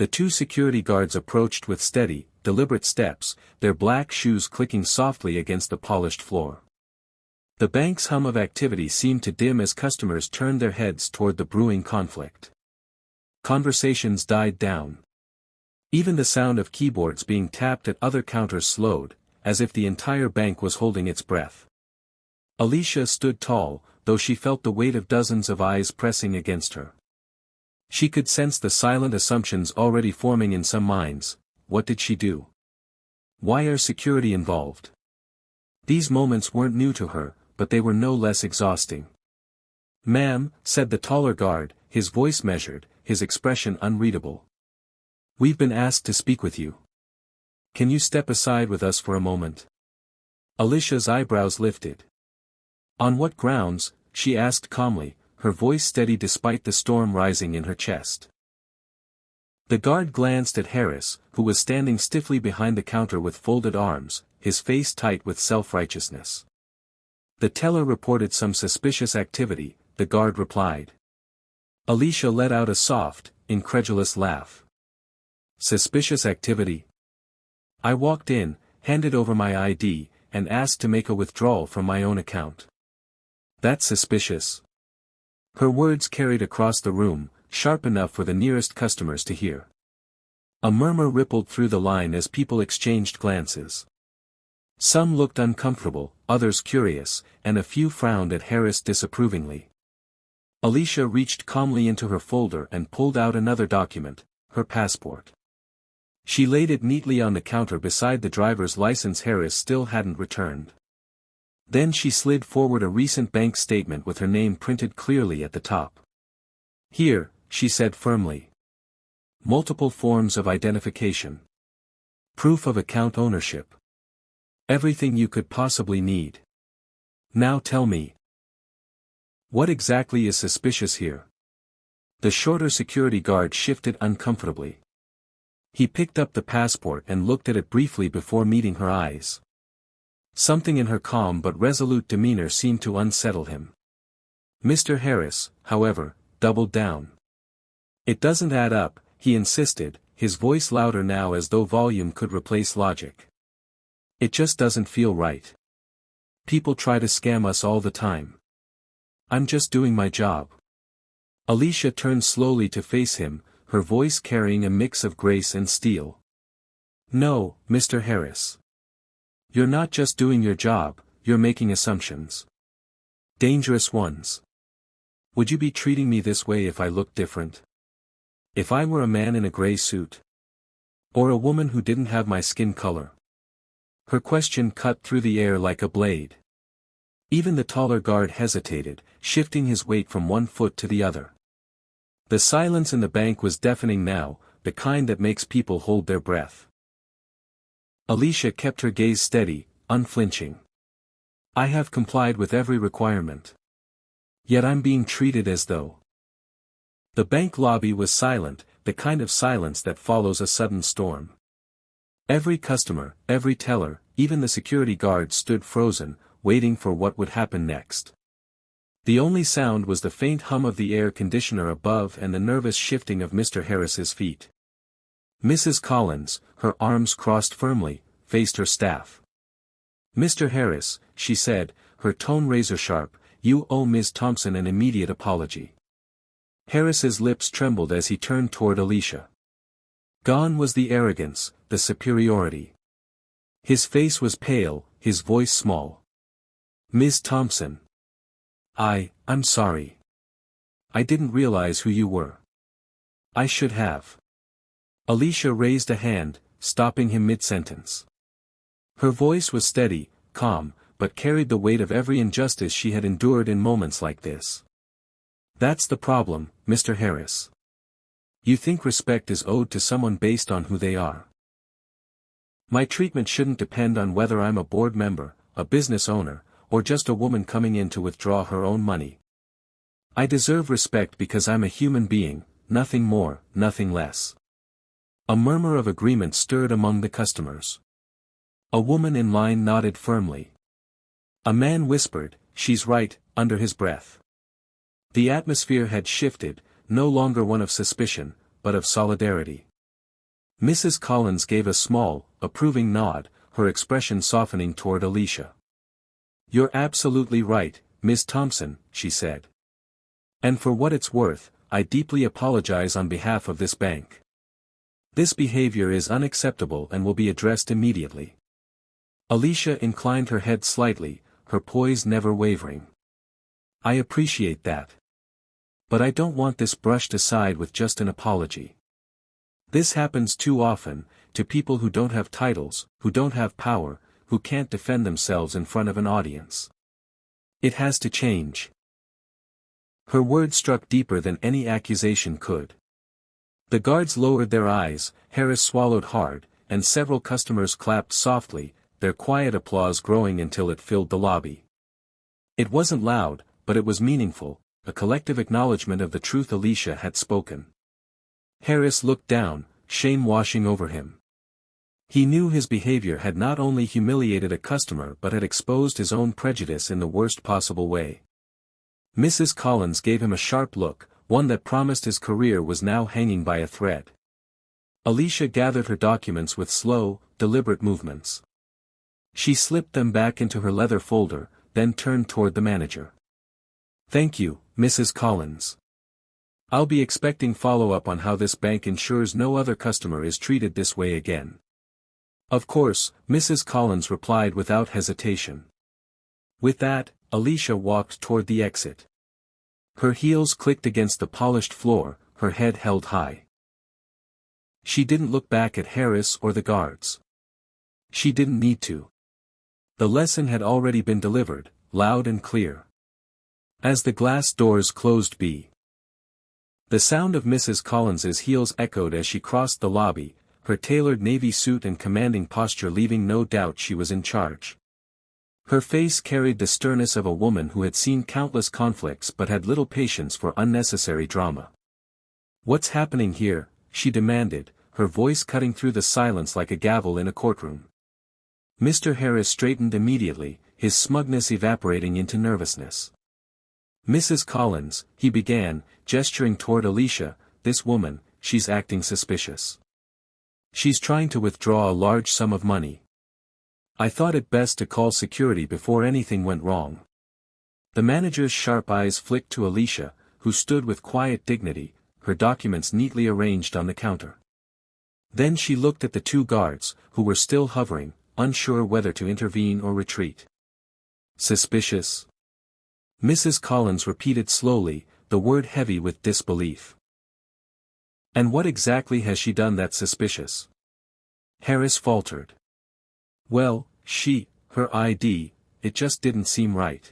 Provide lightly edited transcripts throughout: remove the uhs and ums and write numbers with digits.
The two security guards approached with steady, deliberate steps, their black shoes clicking softly against the polished floor. The bank's hum of activity seemed to dim as customers turned their heads toward the brewing conflict. Conversations died down. Even the sound of keyboards being tapped at other counters slowed, as if the entire bank was holding its breath. Alicia stood tall, though she felt the weight of dozens of eyes pressing against her. She could sense the silent assumptions already forming in some minds. What did she do? Why are security involved? These moments weren't new to her, but they were no less exhausting. "Ma'am," said the taller guard, his voice measured, his expression unreadable. "We've been asked to speak with you. Can you step aside with us for a moment?" Alicia's eyebrows lifted. "On what grounds?" she asked calmly, her voice steady despite the storm rising in her chest. The guard glanced at Harris, who was standing stiffly behind the counter with folded arms, his face tight with self-righteousness. "The teller reported some suspicious activity," the guard replied. Alicia let out a soft, incredulous laugh. "Suspicious activity?" "I walked in, handed over my ID, and asked to make a withdrawal from my own account." "That's suspicious." Her words carried across the room, sharp enough for the nearest customers to hear. A murmur rippled through the line as people exchanged glances. Some looked uncomfortable, others curious, and a few frowned at Harris disapprovingly. Alicia reached calmly into her folder and pulled out another document, her passport. She laid it neatly on the counter beside the driver's license Harris still hadn't returned. Then she slid forward a recent bank statement with her name printed clearly at the top. "Here," she said firmly. "Multiple forms of identification. Proof of account ownership. Everything you could possibly need. Now tell me, what exactly is suspicious here?" The shorter security guard shifted uncomfortably. He picked up the passport and looked at it briefly before meeting her eyes. Something in her calm but resolute demeanor seemed to unsettle him. Mr. Harris, however, doubled down. "It doesn't add up," he insisted, his voice louder now as though volume could replace logic. "It just doesn't feel right. People try to scam us all the time. I'm just doing my job." Alicia turned slowly to face him, her voice carrying a mix of grace and steel. "No, Mr. Harris. You're not just doing your job, you're making assumptions. Dangerous ones. Would you be treating me this way if I looked different? If I were a man in a gray suit? Or a woman who didn't have my skin color?" Her question cut through the air like a blade. Even the taller guard hesitated, shifting his weight from one foot to the other. The silence in the bank was deafening now, the kind that makes people hold their breath. Alicia kept her gaze steady, unflinching. "I have complied with every requirement. Yet I'm being treated as though." The bank lobby was silent, the kind of silence that follows a sudden storm. Every customer, every teller, even the security guard stood frozen, waiting for what would happen next. The only sound was the faint hum of the air conditioner above and the nervous shifting of Mr. Harris's feet. Mrs. Collins, her arms crossed firmly, faced her staff. "Mr. Harris," she said, her tone razor-sharp, "you owe Ms. Thompson an immediate apology." Harris's lips trembled as he turned toward Alicia. Gone was the arrogance, the superiority. His face was pale, his voice small. "Ms. Thompson. I'm sorry. I didn't realize who you were. I should have." Alicia raised a hand, stopping him mid-sentence. Her voice was steady, calm, but carried the weight of every injustice she had endured in moments like this. "That's the problem, Mr. Harris. You think respect is owed to someone based on who they are. My treatment shouldn't depend on whether I'm a board member, a business owner, or just a woman coming in to withdraw her own money. I deserve respect because I'm a human being, nothing more, nothing less." A murmur of agreement stirred among the customers. A woman in line nodded firmly. A man whispered, "She's right," under his breath. The atmosphere had shifted, no longer one of suspicion, but of solidarity. Mrs. Collins gave a small, approving nod, her expression softening toward Alicia. "You're absolutely right, Miss Thompson," she said. "And for what it's worth, I deeply apologize on behalf of this bank. This behavior is unacceptable and will be addressed immediately." Alicia inclined her head slightly, her poise never wavering. "I appreciate that. But I don't want this brushed aside with just an apology. This happens too often, to people who don't have titles, who don't have power, who can't defend themselves in front of an audience. It has to change." Her words struck deeper than any accusation could. The guards lowered their eyes, Harris swallowed hard, and several customers clapped softly, their quiet applause growing until it filled the lobby. It wasn't loud, but it was meaningful, a collective acknowledgement of the truth Alicia had spoken. Harris looked down, shame washing over him. He knew his behavior had not only humiliated a customer but had exposed his own prejudice in the worst possible way. Mrs. Collins gave him a sharp look, one that promised his career was now hanging by a thread. Alicia gathered her documents with slow, deliberate movements. She slipped them back into her leather folder, then turned toward the manager. "Thank you, Mrs. Collins. I'll be expecting follow-up on how this bank ensures no other customer is treated this way again." "Of course," Mrs. Collins replied without hesitation. With that, Alicia walked toward the exit. Her heels clicked against the polished floor, her head held high. She didn't look back at Harris or the guards. She didn't need to. The lesson had already been delivered, loud and clear. As the glass doors closed the sound of Mrs. Collins's heels echoed as she crossed the lobby, her tailored navy suit and commanding posture leaving no doubt she was in charge. Her face carried the sternness of a woman who had seen countless conflicts but had little patience for unnecessary drama. "What's happening here?" she demanded, her voice cutting through the silence like a gavel in a courtroom. Mr. Harris straightened immediately, his smugness evaporating into nervousness. "Mrs. Collins," he began, gesturing toward Alicia, "this woman, she's acting suspicious. She's trying to withdraw a large sum of money. I thought it best to call security before anything went wrong." The manager's sharp eyes flicked to Alicia, who stood with quiet dignity, her documents neatly arranged on the counter. Then she looked at the two guards, who were still hovering, unsure whether to intervene or retreat. "Suspicious?" Mrs. Collins repeated slowly, the word heavy with disbelief. "And what exactly has she done that's suspicious?" Harris faltered. "Well, her ID, it just didn't seem right.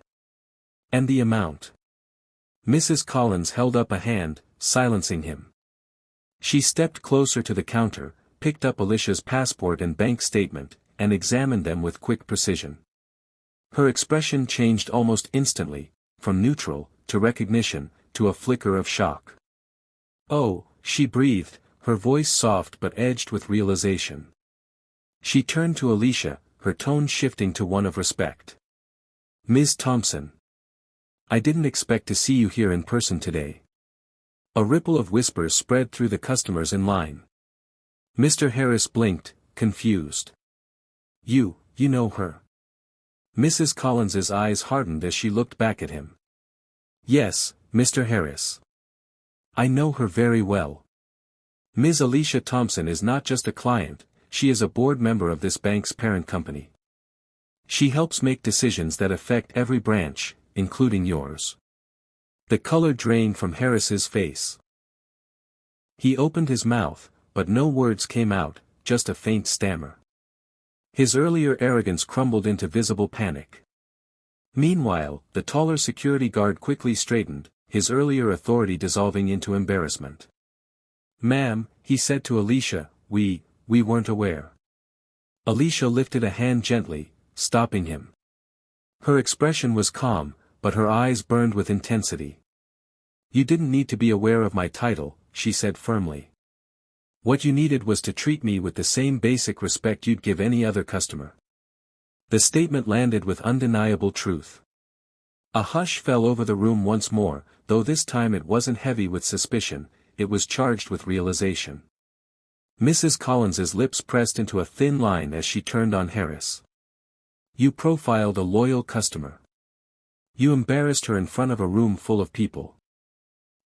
And the amount." Mrs. Collins held up a hand, silencing him. She stepped closer to the counter, picked up Alicia's passport and bank statement, and examined them with quick precision. Her expression changed almost instantly, from neutral, to recognition, to a flicker of shock. "Oh," she breathed, her voice soft but edged with realization. She turned to Alicia, her tone shifting to one of respect. "Ms. Thompson. I didn't expect to see you here in person today." A ripple of whispers spread through the customers in line. Mr. Harris blinked, confused. You know her." Mrs. Collins's eyes hardened as she looked back at him. "Yes, Mr. Harris. I know her very well. Ms. Alicia Thompson is not just a client, she is a board member of this bank's parent company. She helps make decisions that affect every branch, including yours." The color drained from Harris's face. He opened his mouth, but no words came out, just a faint stammer. His earlier arrogance crumbled into visible panic. Meanwhile, the taller security guard quickly straightened, his earlier authority dissolving into embarrassment. "Ma'am," he said to Alicia, we weren't aware." Alicia lifted a hand gently, stopping him. Her expression was calm, but her eyes burned with intensity. "You didn't need to be aware of my title," she said firmly. "What you needed was to treat me with the same basic respect you'd give any other customer." The statement landed with undeniable truth. A hush fell over the room once more, though this time it wasn't heavy with suspicion, it was charged with realization. Mrs. Collins's lips pressed into a thin line as she turned on Harris. You profiled a loyal customer. You embarrassed her in front of a room full of people.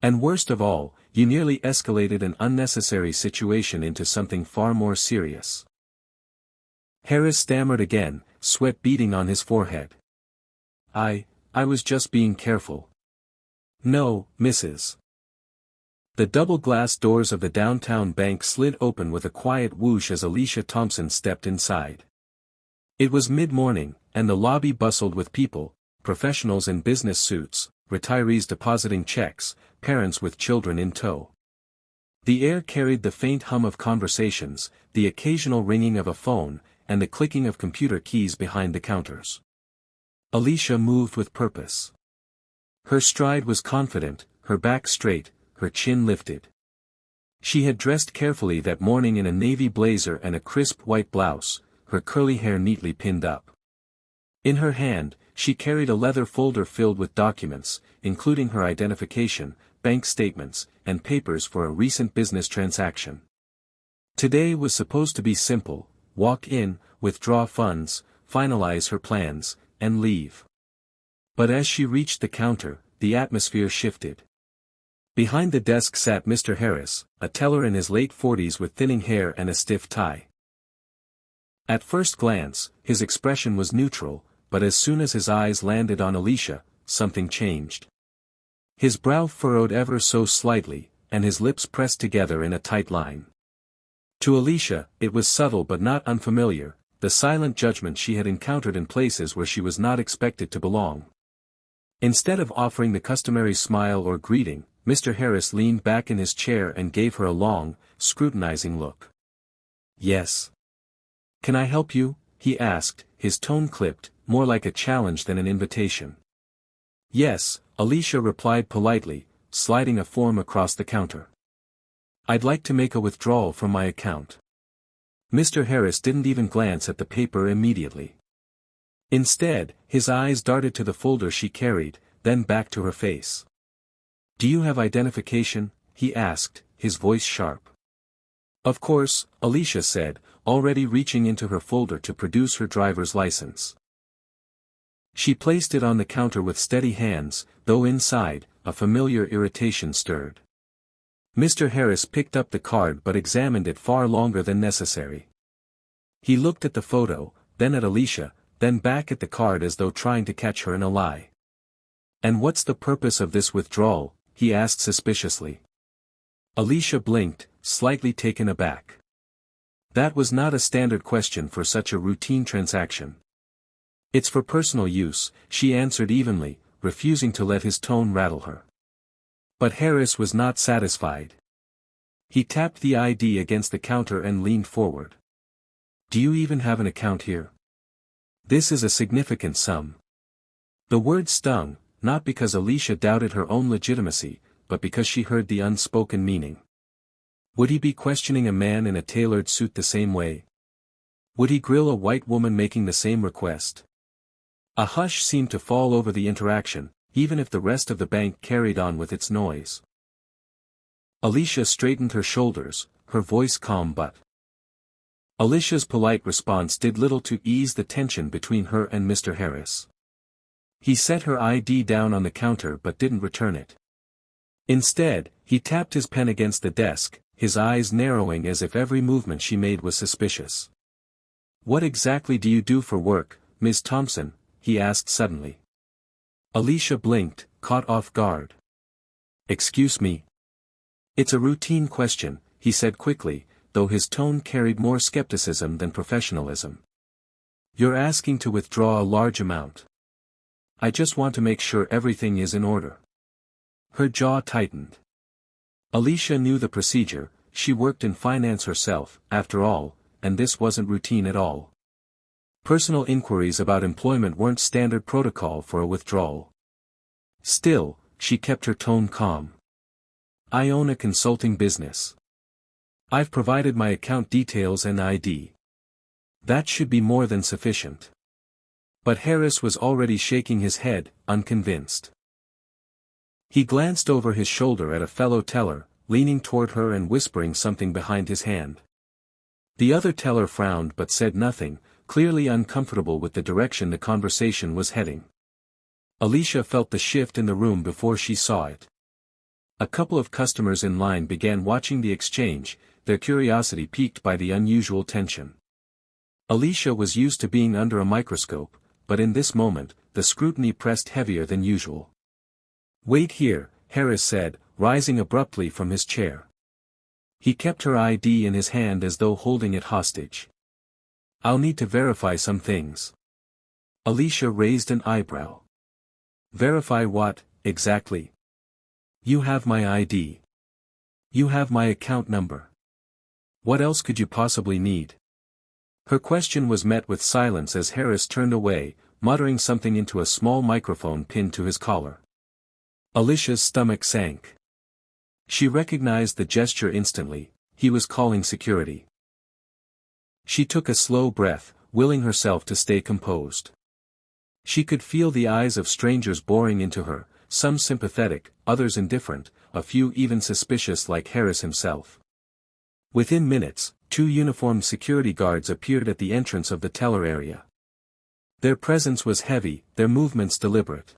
And worst of all, you nearly escalated an unnecessary situation into something far more serious. Harris stammered again, sweat beading on his forehead. I was just being careful. No, Mrs. The double-glass doors of the downtown bank slid open with a quiet whoosh as Alicia Thompson stepped inside. It was mid-morning, and the lobby bustled with people, professionals in business suits, retirees depositing checks, parents with children in tow. The air carried the faint hum of conversations, the occasional ringing of a phone, and the clicking of computer keys behind the counters. Alicia moved with purpose. Her stride was confident, her back straight, her chin lifted. She had dressed carefully that morning in a navy blazer and a crisp white blouse, her curly hair neatly pinned up. In her hand, she carried a leather folder filled with documents, including her identification, bank statements, and papers for a recent business transaction. Today was supposed to be simple: walk in, withdraw funds, finalize her plans, and leave. But as she reached the counter, the atmosphere shifted. Behind the desk sat Mr. Harris, a teller in his late 40s with thinning hair and a stiff tie. At first glance, his expression was neutral, but as soon as his eyes landed on Alicia, something changed. His brow furrowed ever so slightly, and his lips pressed together in a tight line. To Alicia, it was subtle but not unfamiliar, the silent judgment she had encountered in places where she was not expected to belong. Instead of offering the customary smile or greeting, Mr. Harris leaned back in his chair and gave her a long, scrutinizing look. Yes. Can I help you? He asked, his tone clipped, more like a challenge than an invitation. Yes, Alicia replied politely, sliding a form across the counter. I'd like to make a withdrawal from my account. Mr. Harris didn't even glance at the paper immediately. Instead, his eyes darted to the folder she carried, then back to her face. Do you have identification? He asked, his voice sharp. Of course, Alicia said, already reaching into her folder to produce her driver's license. She placed it on the counter with steady hands, though inside, a familiar irritation stirred. Mr. Harris picked up the card but examined it far longer than necessary. He looked at the photo, then at Alicia, then back at the card as though trying to catch her in a lie. And what's the purpose of this withdrawal? He asked suspiciously. Alicia blinked, slightly taken aback. That was not a standard question for such a routine transaction. It's for personal use, she answered evenly, refusing to let his tone rattle her. But Harris was not satisfied. He tapped the ID against the counter and leaned forward. Do you even have an account here? This is a significant sum. The word stung, not because Alicia doubted her own legitimacy, but because she heard the unspoken meaning. Would he be questioning a man in a tailored suit the same way? Would he grill a white woman making the same request? A hush seemed to fall over the interaction, even if the rest of the bank carried on with its noise. Alicia straightened her shoulders, her voice calm but. Alicia's polite response did little to ease the tension between her and Mr. Harris. He set her ID down on the counter but didn't return it. Instead, he tapped his pen against the desk, his eyes narrowing as if every movement she made was suspicious. What exactly do you do for work, Ms. Thompson? He asked suddenly. Alicia blinked, caught off guard. Excuse me? It's a routine question, he said quickly, though his tone carried more skepticism than professionalism. You're asking to withdraw a large amount. I just want to make sure everything is in order. Her jaw tightened. Alicia knew the procedure, she worked in finance herself, after all, and this wasn't routine at all. Personal inquiries about employment weren't standard protocol for a withdrawal. Still, she kept her tone calm. I own a consulting business. I've provided my account details and ID. That should be more than sufficient. But Harris was already shaking his head, unconvinced. He glanced over his shoulder at a fellow teller, leaning toward her and whispering something behind his hand. The other teller frowned but said nothing, clearly uncomfortable with the direction the conversation was heading. Alicia felt the shift in the room before she saw it. A couple of customers in line began watching the exchange, their curiosity piqued by the unusual tension. Alicia was used to being under a microscope, but in this moment, the scrutiny pressed heavier than usual. "Wait here," Harris said, rising abruptly from his chair. He kept her ID in his hand as though holding it hostage. "I'll need to verify some things." Alicia raised an eyebrow. "Verify what, exactly?" "You have my ID. You have my account number. What else could you possibly need?" Her question was met with silence as Harris turned away, muttering something into a small microphone pinned to his collar. Alicia's stomach sank. She recognized the gesture instantly. He was calling security. She took a slow breath, willing herself to stay composed. She could feel the eyes of strangers boring into her, some sympathetic, others indifferent, a few even suspicious like Harris himself. Within minutes, 2 uniformed security guards appeared at the entrance of the teller area. Their presence was heavy, their movements deliberate.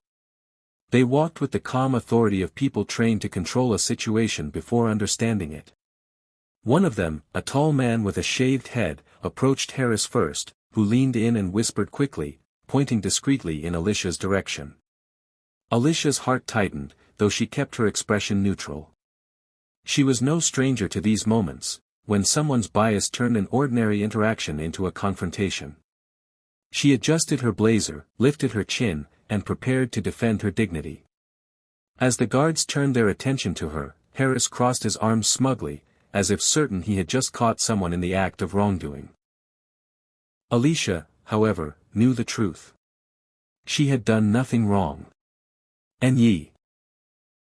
They walked with the calm authority of people trained to control a situation before understanding it. One of them, a tall man with a shaved head, approached Harris first, who leaned in and whispered quickly, pointing discreetly in Alicia's direction. Alicia's heart tightened, though she kept her expression neutral. She was no stranger to these moments, when someone's bias turned an ordinary interaction into a confrontation. She adjusted her blazer, lifted her chin, and prepared to defend her dignity. As the guards turned their attention to her, Harris crossed his arms smugly, as if certain he had just caught someone in the act of wrongdoing. Alicia, however, knew the truth. She had done nothing wrong. "And ye?"